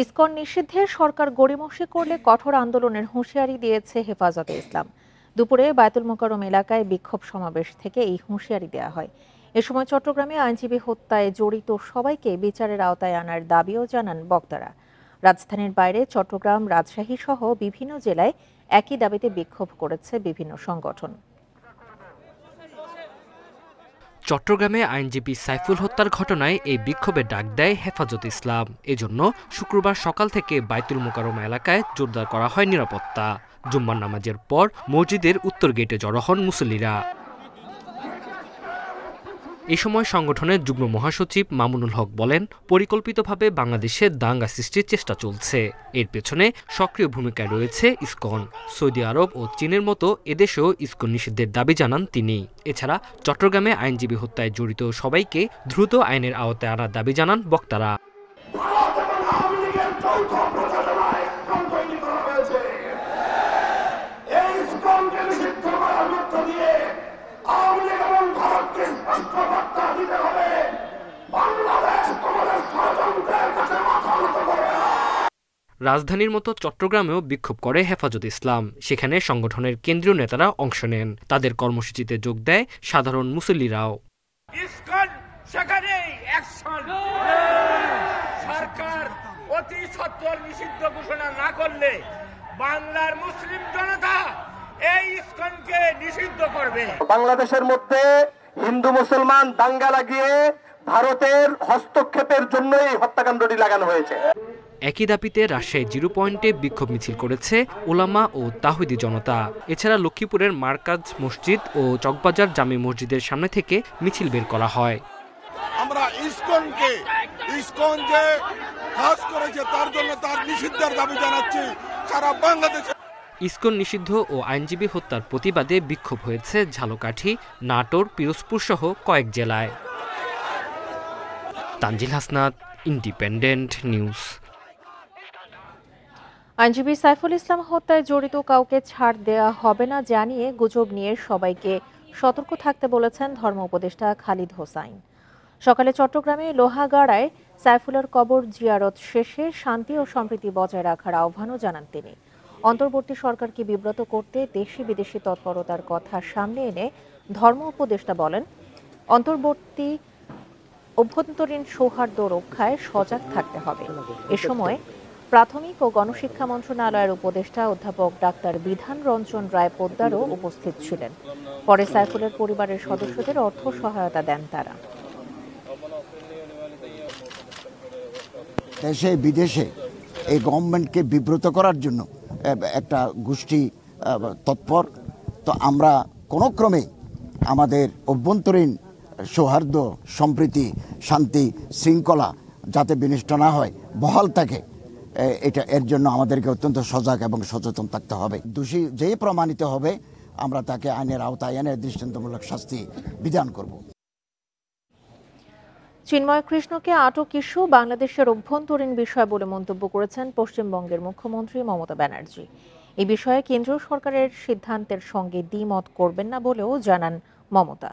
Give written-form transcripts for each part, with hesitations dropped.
ISKCON নিষিদ্ধে সরকার গড়িমসি করলে কঠোর আন্দোলনের হুঁশিয়ারি দিয়েছে হেফাজতে ইসলাম। দুপুরে বায়তুল মোকাররম এলাকায় বিক্ষোভ সমাবেশ থেকে এই হুঁশিয়ারি দেওয়া হয়। এ সময় চট্টগ্রামে আইনজীবী হত্যায় জড়িত সবাইকে বিচারের আওতায় আনার দাবিও জানান বক্তারা। রাজধানীর বাইরে চট্টগ্রাম, রাজশাহী সহ বিভিন্ন জেলায় একই দাবিতে বিক্ষোভ করেছে বিভিন্ন সংগঠন। চট্টগ্রামে আইনজীবী সাইফুল হত্যার ঘটনায় এই বিক্ষোভের ডাক দেয় হেফাজত ইসলাম। এজন্য শুক্রবার সকাল থেকে বায়তুল মোকাররম এলাকায় জোরদার করা হয় নিরাপত্তা। জুম্মার নামাজের পর মসজিদের উত্তর গেটে জড়ো হন মুসল্লিরা। এ সময় সংগঠনের যুগ্ম মহাসচিব মামুনুল হক বলেন, পরিকল্পিতভাবে বাংলাদেশে দাঙ্গা সৃষ্টির চেষ্টা চলছে। এর পেছনে সক্রিয় ভূমিকায় রয়েছে ইসকন। সৌদি আরব ও চীনের মতো এদেশেও ইসকন নিষিদ্ধের দাবি জানান তিনি। এছাড়া চট্টগ্রামে আইনজীবী হত্যায় জড়িত সবাইকে দ্রুত আইনের আওতায় আনার দাবি জানান বক্তারা। রাজধানীর মতো চট্টগ্রামেও বিক্ষোভ করে হেফাজত ইসলাম। সেখানে সংগঠনের কেন্দ্রীয় নেতারা অংশ নেন। তাদের কর্মসূচিতে যোগ দেয় সাধারণ মুসল্লিরাও। সরকার অতি সত্বর নিষিদ্ধ ঘোষণা না করলে বাংলার মুসলিম জনতা এই ইসকনকে নিষিদ্ধ করবে। বাংলাদেশের মধ্যে হিন্দু মুসলমান দাঙ্গা লাগিয়ে ভারতের হস্তক্ষেপের জন্যই হত্যাকাণ্ডটি লাগানো হয়েছে। একই দাবিতে রাজশাহী জিরো পয়েন্টে বিক্ষোভ মিছিল করেছে ওলামা ও তাওহীদি জনতা। এছাড়া লক্ষ্মীপুরের মার্কাজ মসজিদ ও চকবাজার জামি মসজিদের সামনে থেকে মিছিল বের করা হয়। আমরা ইসকন যে কাজ করেছে তার জন্য তার নিষিদ্ধের দাবি জানাচ্ছি সারা বাংলাদেশে। ইসকন নিষিদ্ধ ও আইনজীবী হত্যার প্রতিবাদে বিক্ষোভ হয়েছে ঝালকাঠি, নাটোর, পিরোজপুর সহ কয়েক জেলায়। Tanzil Hasnat, independent news. আইনজীবী সাইফুল ইসলাম হত্যায় জড়িত কাউকে ছাড় দেয়া হবে না জানিয়ে গুজব নিয়ে সবাইকে সতর্ক থাকতে বলেছেন ধর্ম উপদেষ্টা খালিদ হোসাইন। সকালে চট্টগ্রামে লোহাগাড়ায় সাইফুলের কবর জিয়ারত শেষে শান্তি ও সম্প্রীতি বজায় রাখার আহ্বানও জানান তিনি। অন্তর্বর্তী সরকারকে বিব্রত করতে দেশি বিদেশি তৎপরতার কথা সামনে এনে ধর্ম উপদেষ্টা বলেন, অভ্যন্তরীণ সৌহার্দ্য রক্ষায় সজাগ থাকতে হবে। এ সময় প্রাথমিক ও গণশিক্ষা মন্ত্রণালয়ের উপদেষ্টা অধ্যাপক ডাক্তার বিধান রঞ্জন রায় পোদ্দারও উপস্থিত ছিলেন। পরে সাইফুলের পরিবারের সদস্যদের অর্থ সহায়তা দেন তারা। দেশে বিদেশে এই গভর্নমেন্টকে বিব্রত করার জন্য একটা গোষ্ঠী তৎপর। তো আমরা কোনো ক্রমে আমাদের অভ্যন্তরীণ সৌহার্দ্য, সম্প্রীতি, শান্তি, শৃঙ্খলা যাতে বিনষ্ট না হয়, বহাল থাকে, এর জন্য আমাদেরকে অত্যন্ত সজাগ এবং সচেতন থাকতে হবে। দোষী যেই প্রমাণিত হবে আমরা তাকে আইনের আওতায় এনে দৃষ্টান্তমূলক শাস্তি বিধান করব। চিন্ময় কৃষ্ণকে আটক ইস্যু বাংলাদেশের অভ্যন্তরীণ বিষয় বলে মন্তব্য করেছেন পশ্চিমবঙ্গের মুখ্যমন্ত্রী মমতা ব্যানার্জি। এই বিষয়ে কেন্দ্রীয় সরকারের সিদ্ধান্তের সঙ্গে দ্বিমত করবেন না বলেও জানান মমতা।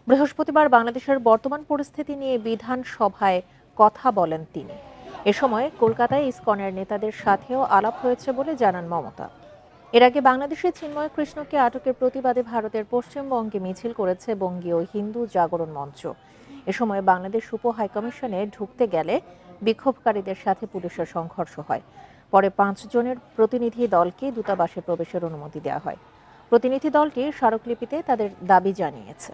বৃহস্পতিবার বাংলাদেশের বর্তমান পরিস্থিতি নিয়ে বিধানসভায় কথা বলেন তিনি। এ সময় কলকাতায় ইসকনের নেতাদের সাথেও আলাপ হয়েছে বলে জানান মমতা। এর আগে বাংলাদেশে চিন্ময় কৃষ্ণকে আটকের প্রতিবাদে ভারতের পশ্চিমবঙ্গে মিছিল করেছে বঙ্গীয় হিন্দু জাগরণ মঞ্চ। এ সময় বাংলাদেশ উপ হাইকমিশনে ঢুকতে গেলে বিক্ষোভকারীদের সাথে পুলিশের সংঘর্ষ হয়। পরে 5 জনের প্রতিনিধি দলকে দূতাবাসে প্রবেশের অনুমতি দেওয়া হয়। প্রতিনিধি দলটি স্মারকলিপিতে তাদের দাবি জানিয়েছে।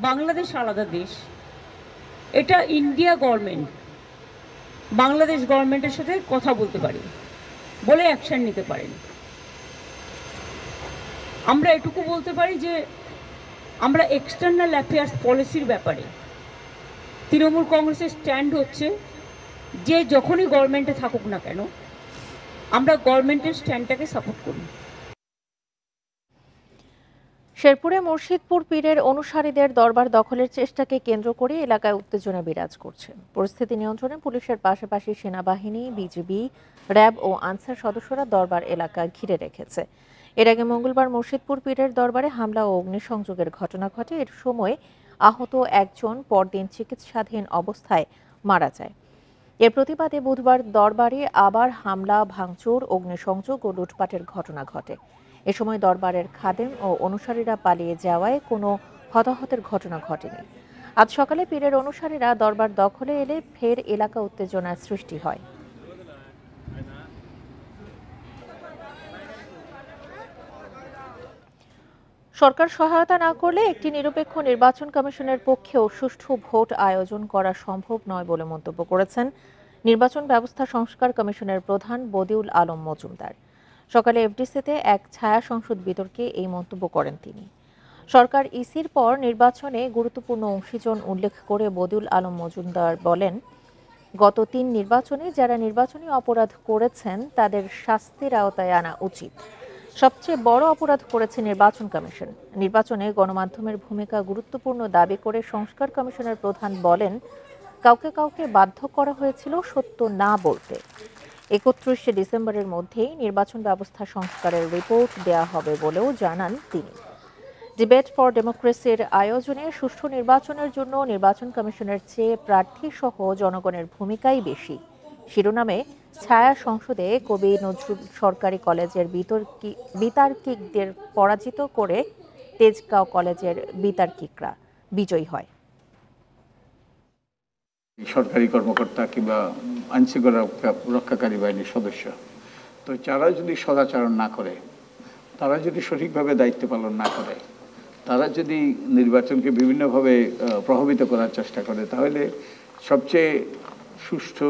বাংলাদেশ আলাদা দেশ, এটা ইন্ডিয়া গভর্নমেন্ট বাংলাদেশ গভর্নমেন্টের সাথে কথা বলতে পারে, বলে অ্যাকশন নিতে পারেন। আমরা এটুকু বলতে পারি যে আমরা এক্সটার্নাল অ্যাফেয়ার্স পলিসির ব্যাপারে তৃণমূল কংগ্রেসের স্ট্যান্ড হচ্ছে যে যখনই গভর্নমেন্টে থাকুক না কেন আমরা গভর্নমেন্টের স্ট্যান্ডটাকে সাপোর্ট করি। শেরপুরে মুর্শিদপুর পীরের অনুসারীদের দরবার দখলের চেষ্টাকে কেন্দ্র করে এলাকায় উত্তেজনা বিরাজ করছে। পরিস্থিতি নিয়ন্ত্রণে পুলিশের পাশাপাশি সেনাবাহিনী, বিজিবি, র্যাব ও আনসার সদস্যরা দরবার এলাকা ঘিরে রেখেছে। এর আগে মঙ্গলবার মুর্শিদপুর পীরের দরবারে হামলা ও অগ্নিসংযোগের ঘটনা ঘটে। এর সময় আহত একজন পরদিন চিকিৎসাধীন অবস্থায় মারা যায়। এর প্রতিবাদে বুধবার দরবারে আবার হামলা, ভাঙচুর, অগ্নিসংযোগ ও লুটপাটের ঘটনা ঘটে। এ সময় দরবারের খাদেম ও অনুসারীরা পালিয়ে যাওয়ায় কোনো হতাহতের ঘটনা ঘটেনি। আজ সকালে পীরের অনুসারীরা দরবার দখলে এলে ফের এলাকা উত্তেজনার সৃষ্টি হয়। সরকার সহায়তা না করলে একটি নিরপেক্ষ নির্বাচন কমিশনের পক্ষেও সুষ্ঠু ভোট আয়োজন করা সম্ভব নয় বলে মন্তব্য করেছেন নির্বাচন ব্যবস্থা সংস্কার কমিশনের প্রধান বদিউল আলম মজুমদার। সকালে এফডিসিতে এক ছায়া সংসদ বিতর্কে এই মন্তব্য করেন তিনি। সরকার ইসির পর নির্বাচনে গুরুত্বপূর্ণ অংশীজন উল্লেখ করে বদিউল আলম মজুমদার বলেন, গত ৩ নির্বাচনে যারা নির্বাচনী অপরাধ করেছেন তাদের শাস্তির আওতায় আনা উচিত। সবচেয়ে বড় অপরাধ করেছে নির্বাচন কমিশন। নির্বাচনে গণমাধ্যমের ভূমিকা গুরুত্বপূর্ণ দাবি করে সংস্কার কমিশনের প্রধান বলেন, কাউকে কাউকে বাধ্য করা হয়েছিল সত্য না বলতে। ৩১ ডিসেম্বরের মধ্যেই নির্বাচন ব্যবস্থা সংস্কারের রিপোর্ট দেয়া হবে বলেও জানান তিনি। ডিবেট ফর ডেমোক্রেসির আয়োজনে সুষ্ঠু নির্বাচনের জন্য নির্বাচন কমিশনের চেয়ে প্রার্থী সহ জনগণের ভূমিকাই বেশি শিরোনামে ছায়া সংসদে কবি নজরুল সরকারি কলেজের বিতার্কিকদের পরাজিত করে তেজগাঁও কলেজের বিতার্কিকরা বিজয়ী হয়। সরকারি কর্মকর্তা কিংবা আইনশৃঙ্খলা রক্ষাকারী বাহিনীর সদস্য, তো যারা যদি সদাচরণ না করে, তারা যদি সঠিকভাবে দায়িত্ব পালন না করে, তারা যদি নির্বাচনকে বিভিন্নভাবে প্রভাবিত করার চেষ্টা করে, তাহলে সবচেয়ে সুষ্ঠু,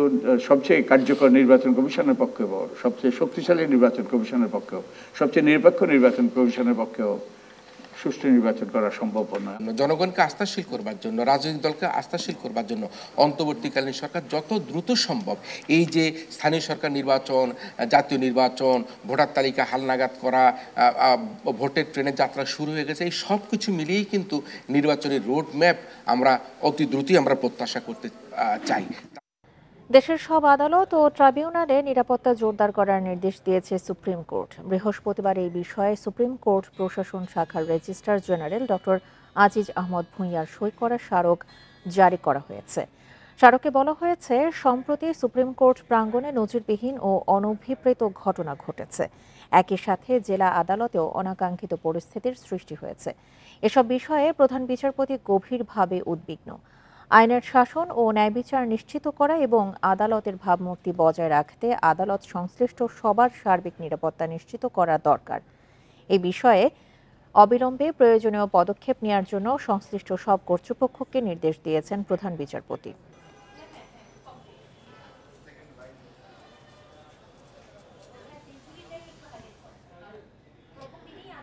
সবচেয়ে কার্যকর নির্বাচন কমিশনের পক্ষেও, সবচেয়ে শক্তিশালী নির্বাচন কমিশনের পক্ষেও, সবচেয়ে নিরপেক্ষ নির্বাচন কমিশনের পক্ষেও সুষ্ঠু নির্বাচন করা সম্ভব নয়। জনগণকে আস্থাশীল করবার জন্য, রাজনৈতিক দলকে আস্থাশীল করবার জন্য অন্তর্বর্তীকালীন সরকার যত দ্রুত সম্ভব এই যে স্থানীয় সরকার নির্বাচন, জাতীয় নির্বাচন, ভোটার তালিকা হালনাগাদ করা, ভোটের ট্রেনের যাত্রা শুরু হয়ে গেছে, এই সব কিছু মিলিয়েই কিন্তু নির্বাচনের রোড ম্যাপ আমরা অতি দ্রুতই আমরা প্রত্যাশা করতে চাই। দেশের সব আদালত ও ট্রাইব্যুনালে নিরাপত্তা জোরদার করার নির্দেশ দিয়েছে সুপ্রিম কোর্ট। বৃহস্পতিবার এই বিষয়ে সুপ্রিম কোর্ট প্রশাসন শাখার registrar general doctor Aziz Ahmad ভূঁইয়ার সই করা স্মারক জারি করা হয়েছে। স্মারকে বলা হয়েছে, সম্প্রতি সুপ্রিম কোর্ট প্রাঙ্গণে নজিরবিহীন ও অনভিপ্রেত ঘটনা ঘটেছে। একই সাথে জেলা আদালতেও অনাকাঙ্ক্ষিত পরিস্থিতির সৃষ্টি হয়েছে। এসব বিষয়ে প্রধান বিচারপতি গভীরভাবে উদ্বিগ্ন। আইনের শাসন ও ন্যায় বিচার নিশ্চিত করা এবং আদালতের ভাবমূর্তি বজায় রাখতে আদালত সংশ্লিষ্ট সবার সার্বিক নিরাপত্তা নিশ্চিত করা দরকার। এই বিষয়ে অবিলম্বে প্রয়োজনীয় পদক্ষেপ নেওয়ার জন্য সংশ্লিষ্ট সব কর্তৃপক্ষকে নির্দেশ দিয়েছেন প্রধান বিচারপতি।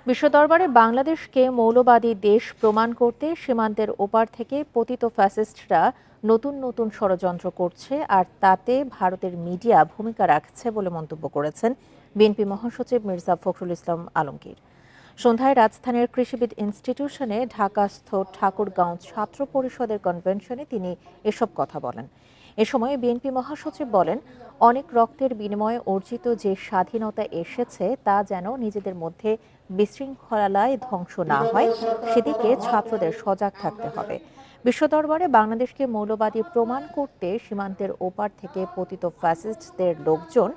বিশ্ব দরবারে বাংলাদেশকে মৌলবাদী দেশ প্রমাণ করতে সীমান্তের ওপার থেকে পতিত ফ্যাসিস্টরা নতুন নতুন ষড়যন্ত্র করছে, আর তাতে ভারতের মিডিয়া ভূমিকা রাখছে বলে মন্তব্য করেছেন বিএনপি মহাসচিব মির্জা ফখরুল ইসলাম আলমগীর। সন্ধ্যায় রাজধানীর কৃষিবিদ ইনস্টিটিউশনে ঢাকাস্থ ঠাকুরগাঁও ছাত্র পরিষদের কনভেনশনে তিনি এসব কথা বলেন। এ সময় বিএনপি মহাসচিব বলেন, অনেক রক্তের বিনিময়ে অর্জিত যে স্বাধীনতা এসেছে তা যেন নিজেদের মধ্যে বিশৃঙ্খলায় ধ্বংস না হয়, সেদিকে ছাত্রদের সজাগ থাকতে হবে। বিশ্ব দরবারে বাংলাদেশকে মৌলবাদী প্রমাণ করতে সীমান্তের ওপার থেকে পতিত ফ্যাসিস্টদের লোকজন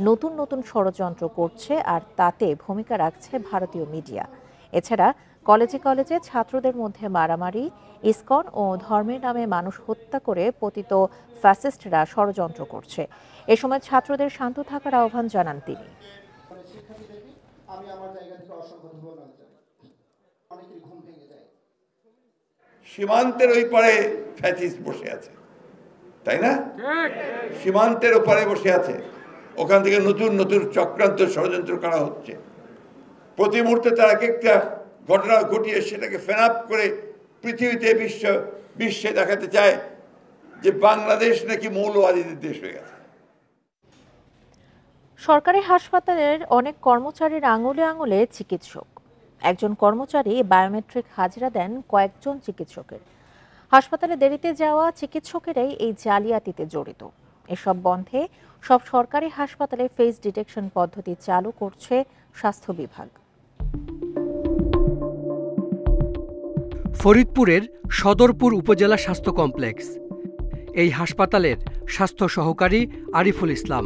নতুন নতুন ষড়যন্ত্র করছে, আর তাতে ভূমিকা রাখছে ভারতীয় মিডিয়া। এছাড়া কলেজে কলেজে ছাত্রদের মধ্যে মারামারি, ইসকন ও ধর্মের নামে মানুষ হত্যা করে পতিত ফ্যাসিস্টরা ষড়যন্ত্র করছে। এ সময় ছাত্রদের শান্ত থাকার আহ্বান জানান তিনি। সীমান্তের ওই পারে ফ্যাসিস্ট বসে আছে, তাই না? সীমান্তের ওপারে বসে আছে, ওখান থেকে নতুন নতুন চক্রান্ত ষড়যন্ত্র করা হচ্ছে। প্রতি মুহূর্তে তারা এক একটা ঘটনা ঘটিয়ে সেটাকে ফেনাপ করে পৃথিবীতে বিশ্বে দেখাতে চায় যে বাংলাদেশ নাকি মৌলবাদীদের দেশ হয়ে গেছে। সরকারি হাসপাতালের অনেক কর্মচারীর আঙুলে আঙুলে চিকিৎসক। একজন কর্মচারী বায়োমেট্রিক হাজিরা দেন কয়েকজন চিকিৎসকের। হাসপাতালে দেরিতে যাওয়া চিকিৎসকেরাই এই জালিয়াতিতে জড়িত। এসব বন্ধে সব সরকারি হাসপাতালে ফেস ডিটেকশন পদ্ধতি চালু করছে স্বাস্থ্য বিভাগ। ফরিদপুরের সদরপুর উপজেলা স্বাস্থ্য কমপ্লেক্স। এই হাসপাতালের স্বাস্থ্য সহকারী আরিফুল ইসলাম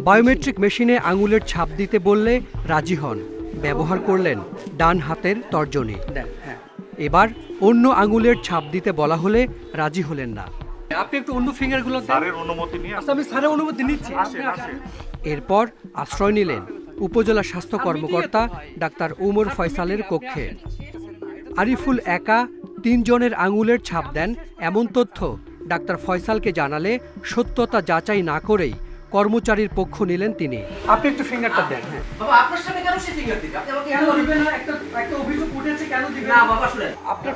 বায়োমেট্রিক মেশিনে আঙুলের ছাপ দিতে বললে রাজি হন, ব্যবহার করলেন ডান হাতের তর্জনী। এবার অন্য আঙুলের ছাপ দিতে বলা হলে রাজি হলেন না। আপনি একটু অন্য ফিঙ্গারগুলো স্যারের অনুমতি নিয়ে আমি স্যারের অনুমতি নিচ্ছি। এরপর আশ্রয় নিলেন উপজেলা স্বাস্থ্য কর্মকর্তা ডাক্তার উমর ফয়সালের কক্ষে। আরিফুল একা 3 জনের আঙুলের ছাপ দেন এমন তথ্য ডাক্তার ফয়সালকে জানালে সত্যতা যাচাই না করেই কর্মচারীর পক্ষ নিলেন তিনি। আপনি একটু ফিঙ্গারটা দেন। বাবা আপনার সামনে কেন সে ফিঙ্গার দিবে? আপনি আমাকে কেন দিবেন না? একটা অভিযোগ উঠেছে, কেন দিবেন না? বাবা শুনেন, আপনার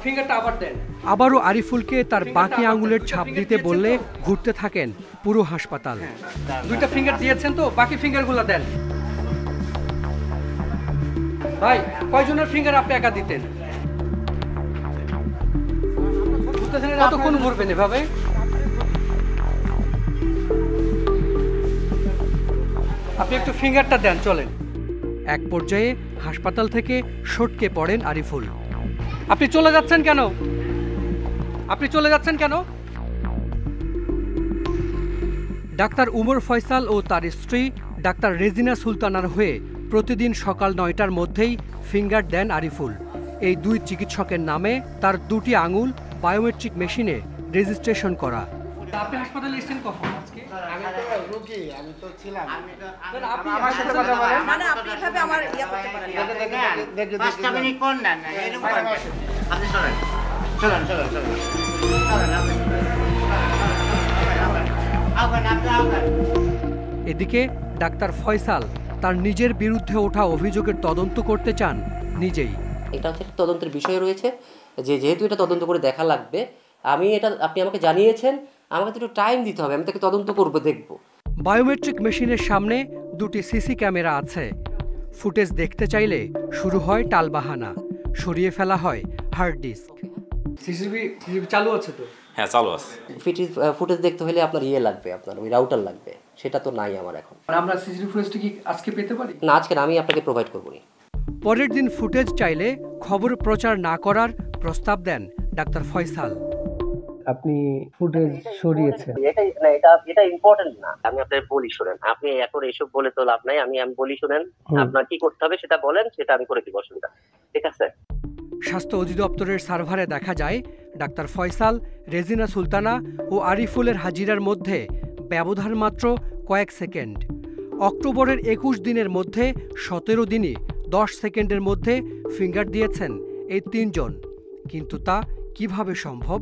ফিঙ্গারটা আবার দেন। আবারও আরিফুলকে তার বাকি আঙুলের ছাপ দিতে বললে ঘুরতে থাকেন পুরো হাসপাতাল। 2টা ফিঙ্গার দিয়েছেন তো, বাকি ফিঙ্গারগুলো দেন। ভাই কয়জনের ফিঙ্গার আপনি একা দিতেন? কতক্ষণ ঘুরবেন এভাবে? আপনি একটু ফিঙ্গারটা দেন, চলেন। এক পর্যায়ে হাসপাতাল থেকে সটকে পড়েন আরিফুল। আপনি চলে যাচ্ছেন কেন? ডাক্তার উমর ফয়সাল ও তার স্ত্রী ডাক্তার রেজিনা সুলতানার হয়ে প্রতিদিন সকাল 9টার মধ্যেই ফিঙ্গার দেন আরিফুল। এই 2 চিকিৎসকের নামে তার 2টি আঙুল বায়োমেট্রিক মেশিনে রেজিস্ট্রেশন করা। আপনি হাসপাতালে এসেছেন কখন আজকে? আমি তো রোগী, আমি তো ছিলাম। আপনি আমার সাথে কথা বলেন, মানে আপনি এভাবে আমার ইয়া করতে পারেন না। 5টা মিনিট কোন না এরকম করেন। আপনি চলেন। এদিকে ডাক্তার ফয়সাল তার নিজের বিরুদ্ধে ওঠা অভিযোগের তদন্ত করতে চান নিজেই। এটা হচ্ছে তদন্তের বিষয় রয়েছে, যেহেতু এটা তদন্ত করে দেখা লাগবে, আপনি আমাকে জানিয়েছেন, আমাকে একটু টাইম দিতে হবে, আমি তাকে তদন্ত করবো, দেখব। বায়োমেট্রিক মেশিনের সামনে 2টি সিসি ক্যামেরা আছে। ফুটেজ দেখতে চাইলে শুরু হয় টালবাহানা, সরিয়ে ফেলা হয় হার্ড ডিস্ক। সিসিটিভি চালু আছে তো? হ্যাঁ চালু আছে। ফুটেজ দেখতে হলে আপনার লাগবে, আপনার ওই রাউটার লাগবে, সেটা তো নাই আমার এখন। আমরা সিসিটিভি ফুটেজটা কি আজকে পেতে পারি? না, আজকে আমি আপনাকে প্রোভাইড করব না। পরের দিন ফুটেজ চাইলে খবর প্রচার না করার প্রস্তাব দেন ডাক্তার ফয়সাল। আপনি ফুটেজ সরিয়েছেন, এটা ইম্পর্টেন্ট না। আমি আপনাকে বলি শুনেন, আপনি এখন এসব বলে তো লাভ নাই। আমি বলি শুনেন, আপনার কি করতে হবে সেটা বলেন, সেটা আমি করে দিব, অসুবিধা, ঠিক আছে? স্বাস্থ্য অধিদপ্তরের সার্ভারে দেখা যায় ডাক্তার ফয়সাল, রেজিনা সুলতানা ও আরিফুলের হাজিরার মধ্যে ব্যবধান মাত্র কয়েক সেকেন্ড। অক্টোবরের 21 দিনের মধ্যে 17 দিনই 10 সেকেন্ডের মধ্যে ফিঙ্গার দিয়েছেন এই 3 জন। কিন্তু তা কিভাবে সম্ভব?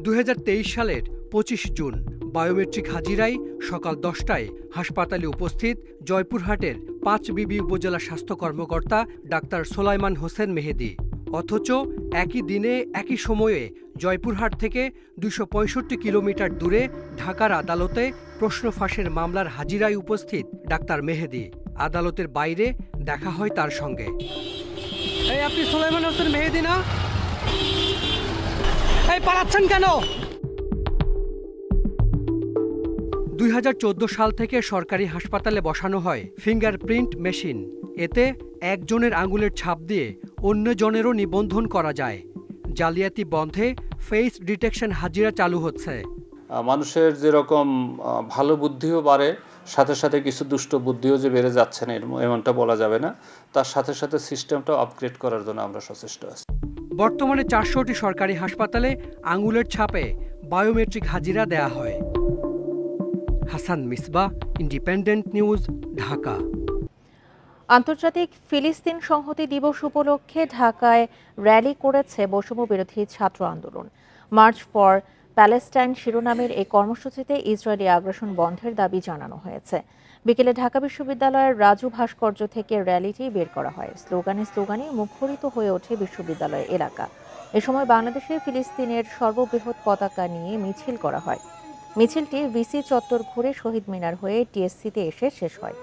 2023 সালের 25 জুন বায়োমেট্রিক হাজিরায় সকাল 10টায় হাসপাতালে উপস্থিত জয়পুরহাটের 5বিবি উপজেলা স্বাস্থ্য কর্মকর্তা ডাক্তার সোলাইমান হোসেন মেহেদি। অথচ একই দিনে একই সময়ে জয়পুরহাট থেকে 265 কিলোমিটার দূরে ঢাকার আদালতে প্রশ্ন ফাঁসের মামলার হাজিরায় উপস্থিত ডাক্তার মেহেদি। আদালতের বাইরে দেখা হয় তার সঙ্গে। এই আপনি সোলাইমান হোসেন মেহেদি না? এই পালাচ্ছেন কেন? 2014 সাল থেকে সরকারি হাসপাতালে বসানো হয় ফিঙ্গারপ্রিন্ট মেশিন। এতে একজনের আঙুলের ছাপ দিয়ে অন্য জনেরও নিবন্ধন করা যায়। জালিয়াতি বন্ধে ফেস ডিটেকশন হাজিরা চালু হচ্ছে। মানুষের যেরকম ভালো বুদ্ধিও বাড়ে, সাথে সাথে কিছু দুষ্ট বুদ্ধিও যে বেড়ে যাচ্ছে না এমনটা বলা যাবে না। তার সাথে সাথে সিস্টেমটা আপগ্রেড করার জন্য আমরা সচেষ্ট আছি। বর্তমানে 400টি সরকারি হাসপাতালে আঙুলের ছাপে বায়োমেট্রিক হাজিরা দেয়া হয়। Hasan Misbah, independent news, Dhaka. আন্তর্জাতিক ফিলিস্তিন সংহতি দিবস উপলক্ষে ঢাকায় র্যালি করেছে বৈষম্য বিরোধী ছাত্র আন্দোলন। মার্চ ফর প্যালেস্টাইন শিরোনামের এই কর্মসূচিতে ইসরায়েলি আগ্রাসন বন্ধের দাবি জানানো হয়েছে। বিকেলে ঢাকা বিশ্ববিদ্যালয়ের রাজু ভাস্কর্য থেকে র্যালিটি বের করা হয়। স্লোগানে মুখরিত হয়ে ওঠে বিশ্ববিদ্যালয় এলাকা। এ সময় বাংলাদেশে ফিলিস্তিনের সর্ববৃহৎ পতাকা নিয়ে মিছিল করা হয়। মিছিলটি ভিসি চত্বর ঘুরে শহীদ মিনার হয়ে টিএসসিতে এসে শেষ হয়।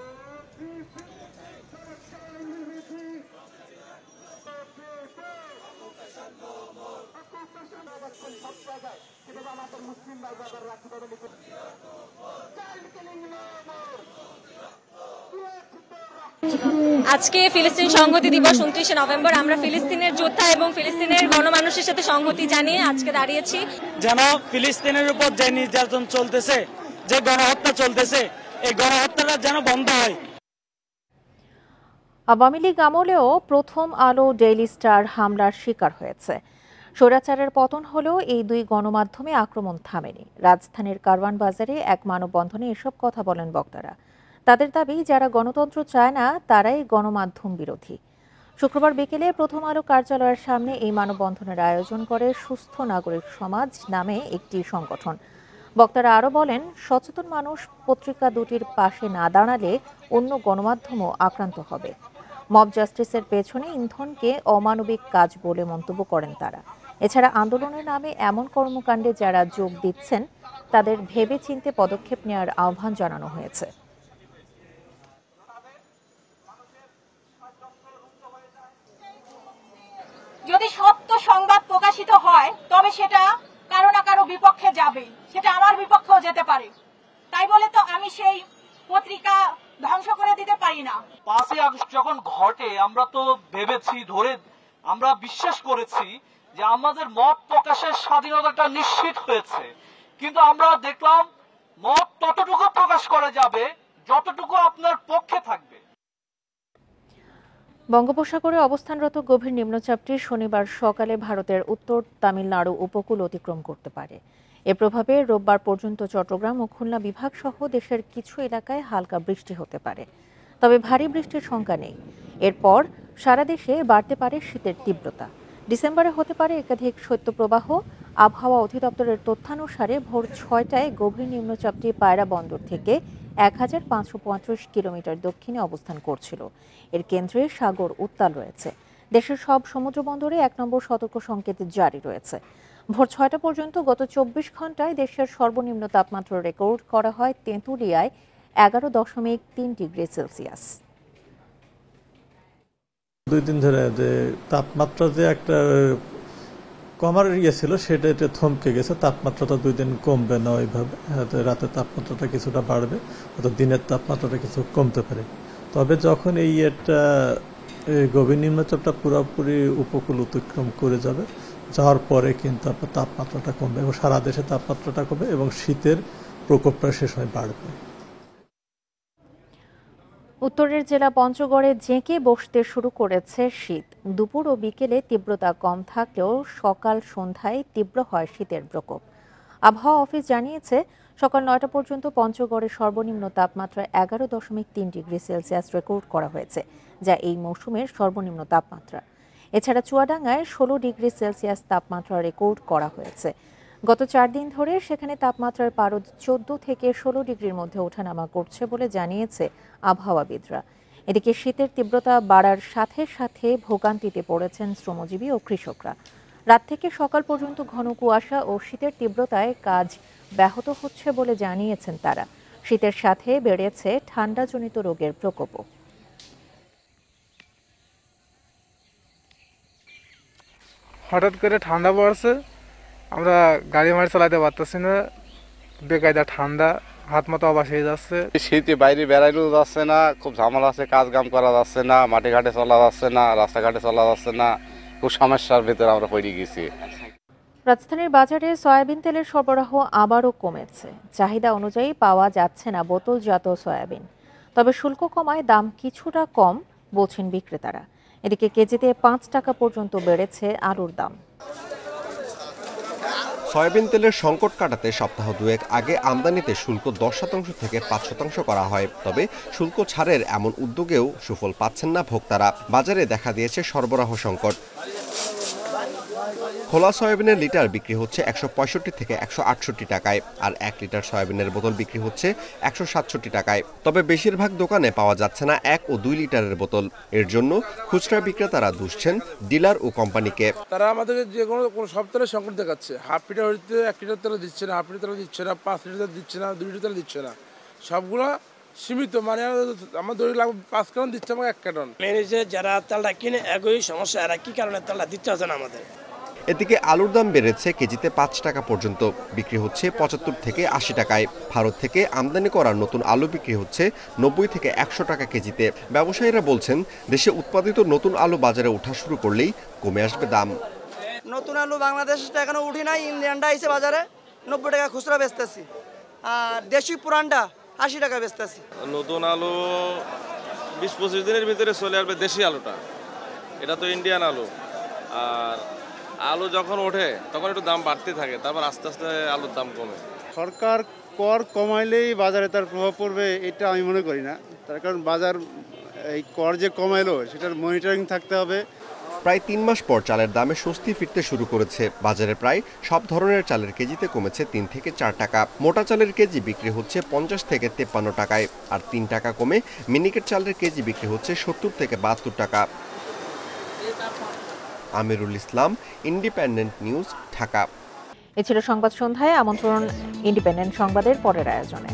মুসলিম আজকে ফিলিস্তিন সংহতি দিবস 29শে নভেম্বর। আমরা ফিলিস্তিনের যোদ্ধা এবং ফিলিস্তিনের গণমানুষের সাথে সংহতি জানিয়ে আজকে দাঁড়িয়েছি। যেন ফিলিস্তিনের উপর যে নির্যাতন চলতেছে, যে গণহত্যা চলতেছে, এই গণহত্যাটা যেন বন্ধ হয়। আওয়ামী লীগ আমলেও প্রথম আলো, ডেইলি স্টার হামলার শিকার হয়েছে। স্বৈরাচারের পতন হলেও এই দুই গণমাধ্যমে আক্রমণ থামেনি। রাজধানীর কারওয়ান বাজারে এক মানববন্ধনে এসব কথা বলেন বক্তারা। তাদের দাবি, যারা গণতন্ত্র চায় না তারাই গণমাধ্যম বিরোধী। শুক্রবার বিকেলে প্রথম আলো কার্যালয়ের সামনে এই মানববন্ধনের আয়োজন করে সুস্থ নাগরিক সমাজ নামে একটি সংগঠন। বক্তারা আরও বলেন, সচেতন মানুষ পত্রিকা দুটির পাশে না দাঁড়ালে অন্য গণমাধ্যমও আক্রান্ত হবে। মব জাস্টিসের পেছনে ইন্ধনকে অমানবিক কাজ বলে মন্তব্য করেন তারা। এছাড়া আন্দোলনের নামে এমন কর্মকাণ্ডে যারা যোগ দিচ্ছেন তাদের ভেবে চিন্তে পদক্ষেপ নেওয়ার আহ্বান জানানো হয়েছে। যদি সত্য সংবাদ প্রকাশিত হয় তবে সেটা কারো না কারো বিপক্ষে যাবে, সেটা আমার বিপক্ষেও যেতে পারে। তাই বলে তো আমি সেই পত্রিকা ধ্বংস করে দিতে পারি না। 5ই আগস্ট যখন ঘটে আমরা তো ভেবেছি, আমরা বিশ্বাস করেছি যে আমাদের মত প্রকাশের স্বাধীনতাটা নিশ্চিত হয়েছে, কিন্তু আমরা দেখলাম মত ততটুকু প্রকাশ করা যাবে যতটুকু আপনার পক্ষে থাকবে। বঙ্গোপসাগরে অবস্থানরত গভীর নিম্নচাপটি শনিবার সকালে ভারতের উত্তর তামিলনাড়ু উপকূল অতিক্রম করতে পারে। এর প্রভাবে রোববার পর্যন্ত চট্টগ্রাম ও খুলনা বিভাগ সহ দেশের কিছু এলাকায় হালকা বৃষ্টি হতে পারে, তবে ভারী বৃষ্টির শঙ্কা নেই। এরপর সারা দেশে বাড়তে পারে শীতের তীব্রতা। ডিসেম্বরে হতে পারে একাধিক শৈত্যপ্রবাহ। আবহাওয়া অধিদপ্তরের তথ্যানুসারে ভোর 6টায় গভীর নিম্নচাপটি পায়রা বন্দর থেকে 1535 কিলোমিটার দক্ষিণে অবস্থান করছিল। এর কেন্দ্রে সাগর উত্তাল রয়েছে। দেশের সব সমুদ্র বন্দরে 1 নম্বর সতর্ক সংকেত জারি রয়েছে। ভোর 6টা পর্যন্ত গত 24 ঘন্টায় দেশের সর্বনিম্ন তাপমাত্রা রেকর্ড করা হয় তেঁতুলিয়ায় 11.3 ডিগ্রি সেলসিয়াস। 2 দিন ধরে যে তাপমাত্রা যে একটা কমার ছিল সেটা এটা থমকে গেছে। তাপমাত্রাটা 2 দিন কমবে না ওইভাবে, রাতের তাপমাত্রাটা কিছুটা বাড়বে, অর্থাৎ দিনের তাপমাত্রাটা কিছু কমতে পারে। তবে যখন এই গভীর নিম্নচাপটা পুরোপুরি উপকূল অতিক্রম করে যাবে, যাওয়ার পরে কিন্তু আপনার তাপমাত্রাটা কমবে এবং সারা দেশে তাপমাত্রাটা কমবে এবং শীতের প্রকোপটা সে সময় বাড়বে। উত্তরের জেলা পঞ্চগড়ে জেঁকে বসতে শুরু করেছে শীত। দুপুর ও বিকেলে তীব্রতা কম থাকলেও সকাল সন্ধ্যায় তীব্র হয় শীতের প্রকোপ। আবহাওয়া অফিস জানিয়েছে, সকাল 9টা পর্যন্ত পঞ্চগড়ের সর্বনিম্ন তাপমাত্রা 11.3 ডিগ্রি সেলসিয়াস রেকর্ড করা হয়েছে, যা এই মৌসুমের সর্বনিম্ন তাপমাত্রা। এছাড়া চুয়াডাঙ্গায় 16 ডিগ্রি সেলসিয়াস তাপমাত্রা রেকর্ড করা হয়েছে। গত 4 দিন ধরে সেখানে তাপমাত্রার পারদ 14 থেকে 16 ডিগ্রির মধ্যে ওঠানামা করছে বলে জানিয়েছে আবহাওয়াবিদরা। এদিকে শীতের তীব্রতা বাড়ার সাথে সাথে ভোগান্তিতে পড়েছেন শ্রমজীবী ও কৃষকরা। রাত থেকে সকাল পর্যন্ত ঘন কুয়াশা ও শীতের তীব্রতায় কাজ ব্যাহত হচ্ছে বলে জানিয়েছেন তারা। শীতের সাথে বেড়েছে ঠান্ডাজনিত রোগের প্রকোপও। হঠাৎ করে ঠান্ডা পড়ছে, আমরা গাড়ি মাড়ি চালাতে পারতেছি না, বেকায়দা ঠান্ডা, হাত মাথা অবাস হয়ে যাচ্ছে। শীতে বাইরে বেড়াইলেও যাচ্ছে না, খুব ঝামেলা আছে, কাজ কাম করা যাচ্ছে না, মাঠে ঘাটে চলা যাচ্ছে না, রাস্তাঘাটে চলা যাচ্ছে না, খুব সমস্যার ভিতরে আমরা পড়ে গেছি। রাজধানীর বাজারে সয়াবিন তেলের সরবরাহ আবারও কমেছে। চাহিদা অনুযায়ী পাওয়া যাচ্ছে না বোতলজাত সয়াবিন, তবে শুল্ক কমায় দাম কিছুটা কম বলছেন বিক্রেতারা। এদিকে কেজিতে 5 টাকা পর্যন্ত বেড়েছে আলুর দাম। সয়াবিন তেলের সংকট কাটাতে সপ্তাহ 2 আগে আমদানিতে শুল্ক 10% থেকে 5% করা হয়, তবে শুল্ক ছাড়ের এমন উদ্যোগেও সুফল পাচ্ছেন না ভোক্তারা। বাজারে দেখা দিয়েছে সরবরাহ সংকট। খোলা সয়াবিনের লিটার বিক্রি হচ্ছে 165 থেকে 168 টাকায়, আর 1 লিটার সয়াবিনের বোতল বিক্রি হচ্ছে 167 টাকায়। তবে বেশিরভাগ দোকানে পাওয়া যাচ্ছে না 1 ও 2 লিটারের বোতল। এর জন্য খুচরা বিক্রেতারা দুষছেন ডিলার ও কোম্পানিকে। তারা আমাদের যে কোনো সব তেলের সংকট দেখাচ্ছে। হাফ লিটার হইতে 1 লিটার তেল দিচ্ছে না, হাফ লিটার তেল দিচ্ছে না, 5 লিটার দিচ্ছে না, 2 লিটার তেল দিচ্ছে না, সবগুলো সীমিত। মানে আমার 2 লাখ 5 কার্টন দিচ্ছে, আমাকে 1 কার্টন। যারা তেলটা কিনে একই সমস্যা, এরা কি কারণে তেলটা দিচ্ছে না আমাদের। এদিকে আলুর দাম বেড়েছে কেজিতে 5 টাকা পর্যন্ত, বিক্রি হচ্ছে 75 থেকে 80 টাকায়। ভারত থেকে আমদানি করা নতুন আলু বিক্রি হচ্ছে 90 থেকে 100 টাকা কেজিতে। ব্যবসায়ীরা বলছেন, দেশে উৎপাদিত নতুন আলু বাজারে ওঠা শুরু করলেই কমে আসবে দাম। নতুন আলু বাংলাদেশটা এখনো উঠি নাই, ইন্ডিয়ানটা আইছে বাজারে 90 টাকা খুচরা বেচতেছি, আর দেশি পুরানটা 80 টাকা বেচতেছি। নতুন আলু 20-25 দিনের ভিতরে চলে আসবে দেশি আলুটা, এটা তো ইন্ডিয়ান আলু। আর আলু যখন ওঠে তখন একটু দাম বাড়তে থাকে, তারপর আস্তে আস্তে আলুর দাম কমে। সরকার কর কমাইলেই বাজারে তার প্রভাব পড়বে এটা আমি মনে করি না, তার কারণ বাজার এই কর যে কমাইলো সেটার মনিটরিং থাকতে হবে। প্রায় 3 মাস পর চালের দামে স্বস্তি ফিরতে শুরু করেছে। বাজারে প্রায় সব ধরনের চালের কেজিতে কমেছে 3 থেকে 4 টাকা। মোটা চালের কেজি বিক্রি হচ্ছে 50 থেকে 53 টাকায়, আর 3 টাকা কমে মিনিকেট চালের কেজি বিক্রি হচ্ছে 70 থেকে 72 টাকা। Amirul Islam, independent news, Dhaka. এ ছিল সংবাদ সন্ধ্যায়। আমন্ত্রণ ইন্ডিপেন্ডেন্ট সংবাদের পরের আয়োজনে।